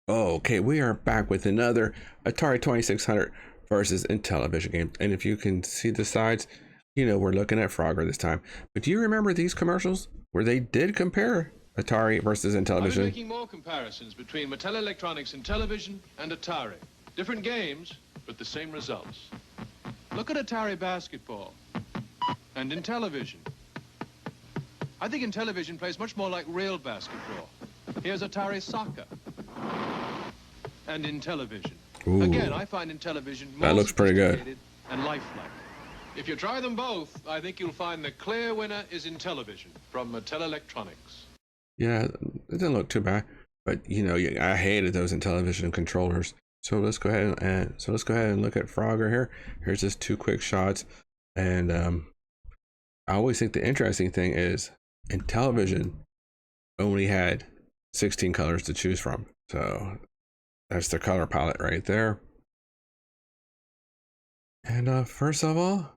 Okay, we are back with another Atari 2600 versus Intellivision game. And if you can see the sides, you know we're looking at Frogger this time. But do you remember these commercials where they did compare Atari versus I've been Intellivision? making more comparisons between Mattel Electronics Intellivision and Atari. Different games, but the same results. Look at Atari basketball and Intellivision. I think Intellivision plays much more like real basketball. Here's Atari soccer. And Intellivision. Ooh. Again, I find Intellivision more That looks pretty good. sophisticated and lifelike. If you try them both, I think you'll find the clear winner is Intellivision from Mattel Electronics. Yeah, it didn't look too bad, but you know, I hated those Intellivision controllers. So let's go ahead and look at Frogger here. Here's just two quick shots, and I always think the interesting thing is Intellivision only had 16 colors to choose from, so that's their color palette right there. And first of all,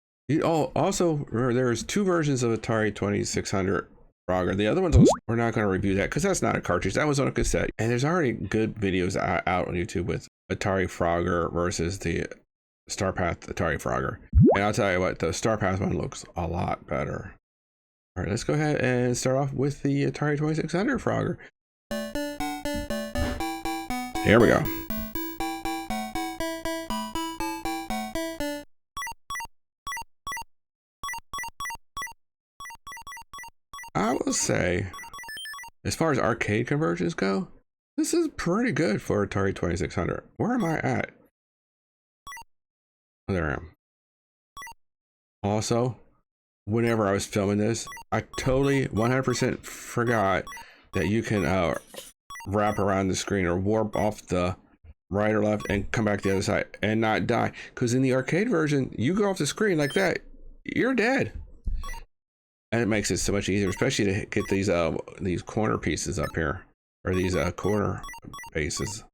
also remember there's two versions of Atari 2600 Frogger. The other ones we're not going to review that because that's not a cartridge. That was on a cassette, and there's already good videos out on YouTube with Atari Frogger versus the Starpath Atari Frogger. And I'll tell you what, the Starpath one looks a lot better. All right, let's go ahead and start off with the Atari 2600 Frogger. Here we go. I will say, as far as arcade conversions go, this is pretty good for Atari 2600. Where am I at? Oh, there I am. Also, whenever I was filming this, I totally 100% forgot that you can wrap around the screen or warp off the right or left and come back the other side and not die. Because in the arcade version, you go off the screen like that, you're dead. And it makes it so much easier, especially to get these corner pieces up here, or these corner bases.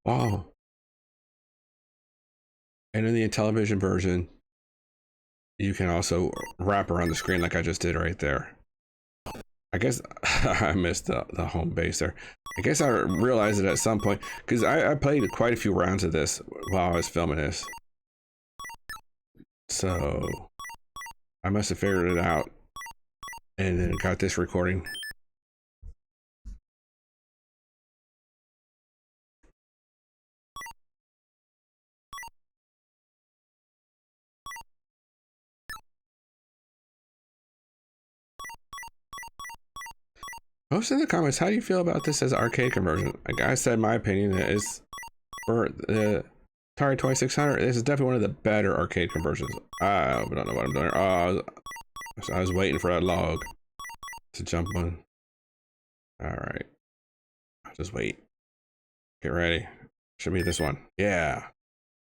Wow. And in the Intellivision version, you can also wrap around the screen like I just did right there. I guess I missed the home base there. I guess I realized it at some point because I played quite a few rounds of this while I was filming this. So I must have figured it out and then got this recording. Post in the comments, how do you feel about this as arcade conversion? Like I said, my opinion is for the Atari 2600, this is definitely one of the better arcade conversions. I don't know what I'm doing. Oh, I was waiting for that log to jump on. All right, I'll just wait. Get ready. Should be this one. Yeah,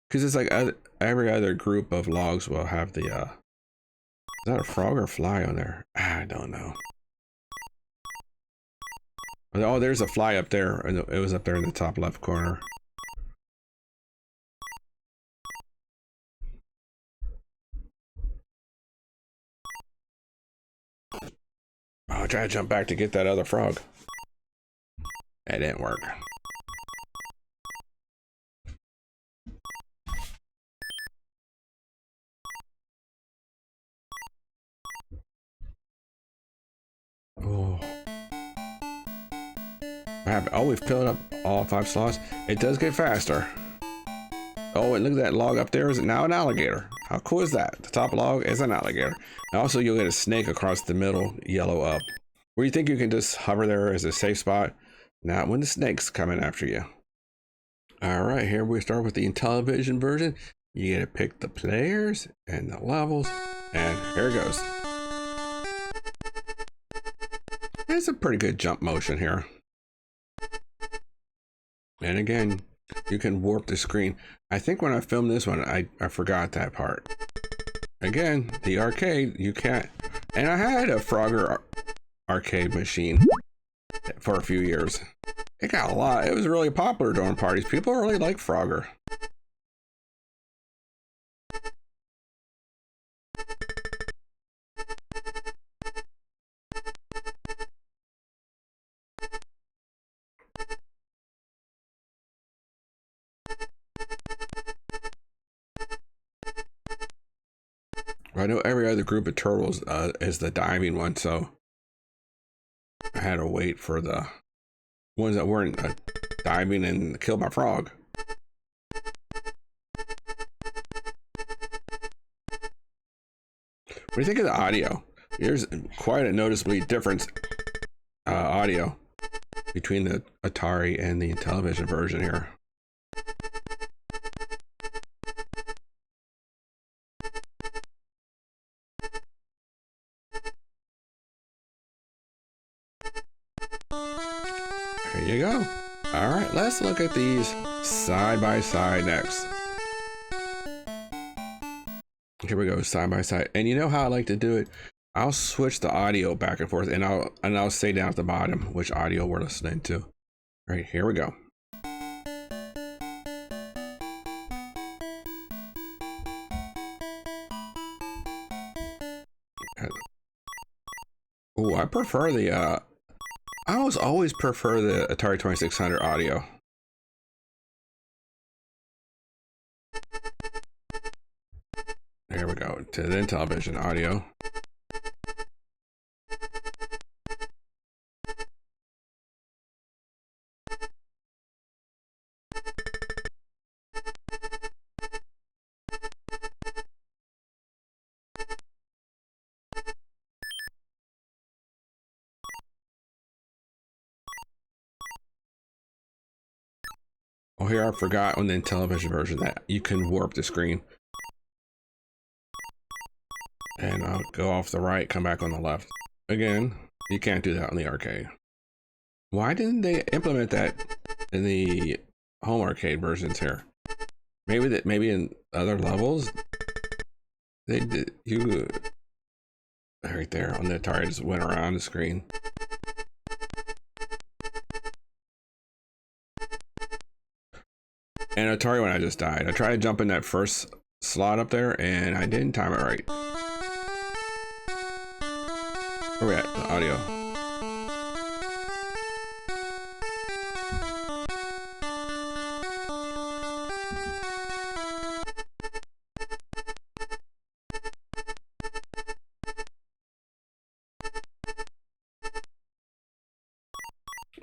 because it's like every other group of logs will have the. Is that a frog or fly on there? I don't know. Oh, there's a fly up there. It was up there in the top left corner. Oh, I tried to jump back to get that other frog. That didn't work. Oh. We've filled up all 5 slots. It does get faster. Oh, and look at that log up there. Is it now an alligator? How cool is that? The top log is an alligator. And also, you'll get a snake across the middle, yellow up. Where you think you can just hover there as a safe spot. Not when the snake's coming after you. All right, here we start with the Intellivision version. You get to pick the players and the levels. And here it goes. It's a pretty good jump motion here. And again, you can warp the screen. I think when I filmed this one, I forgot that part. Again, the arcade, you can't. And I had a Frogger arcade machine for a few years. It got a lot. It was really popular during parties. People really like Frogger. I know every other group of turtles is the diving one, so I had to wait for the ones that weren't diving and killed my frog. What do you think of the audio? There's quite a noticeably different audio between the Atari and the Intellivision version here. There you go. All right, let's look at these side by side next. Here we go, side by side. And you know how I like to do it? I'll switch the audio back and forth, and I'll say down at the bottom which audio we're listening to. All right, here we go. Oh, I prefer the I always prefer the Atari 2600 audio. There we go, to the Intellivision audio. Oh, here I forgot on the Intellivision version that you can warp the screen. And I'll go off the right, come back on the left. Again, you can't do that on the arcade. Why didn't they implement that in the home arcade versions here? Maybe in other levels they did. You right there on the Atari just went around the screen. And Atari when I just died. I tried to jump in that first slot up there and I didn't time it right. Where we at? The audio.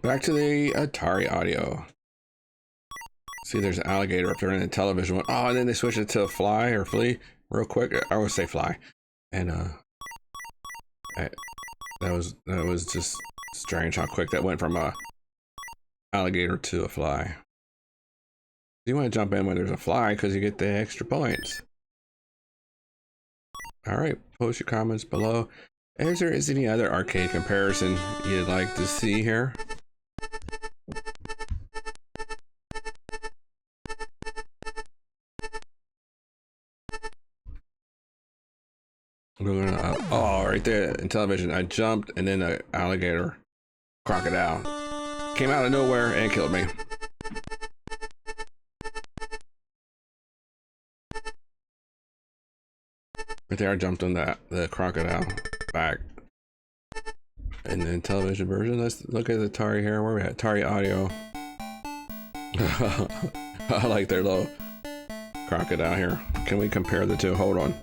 Back to the Atari audio. See, there's an alligator up there in the Intellivision one. Oh, and then they switched it to fly or flea real quick. I always say fly. And that was just strange how quick that went from a alligator to a fly. You want to jump in when there's a fly because you get the extra points. All right, post your comments below. Is there any other arcade comparison you'd like to see here? We're gonna, oh, right there in Intellivision, I jumped and then an alligator, crocodile, came out of nowhere and killed me. Right there, I jumped on the crocodile back. And then Intellivision version, let's look at the Atari here. Where are we at? Atari audio. I like their little crocodile here. Can we compare the two? Hold on.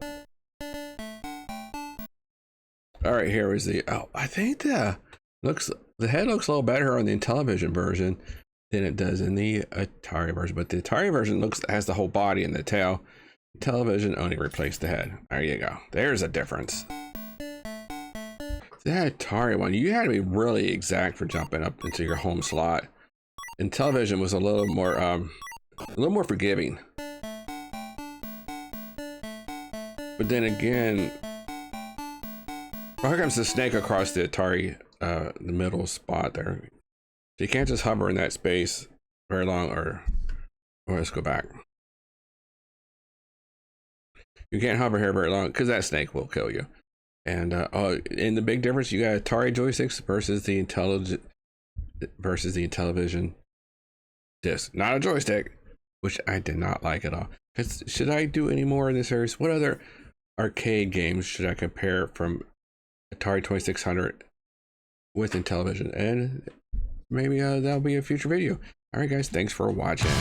All right, here is the, oh, I think the head looks a little better on the Intellivision version than it does in the Atari version, but the Atari version has the whole body and the tail. Television only replaced the head. There you go. There's a difference. That Atari one, you had to be really exact for jumping up into your home slot. And Intellivision was a little more forgiving. But then again, here comes the snake across the Atari, the middle spot there. So you can't just hover in that space very long, or let's go back. You can't hover here very long because that snake will kill you. And the big difference, you got Atari joysticks versus the versus the Intellivision disc, not a joystick, which I did not like at all. Because should I do any more in this series? What other arcade games should I compare from Atari 2600 with Intellivision? And maybe that'll be a future video. All right, guys, thanks for watching.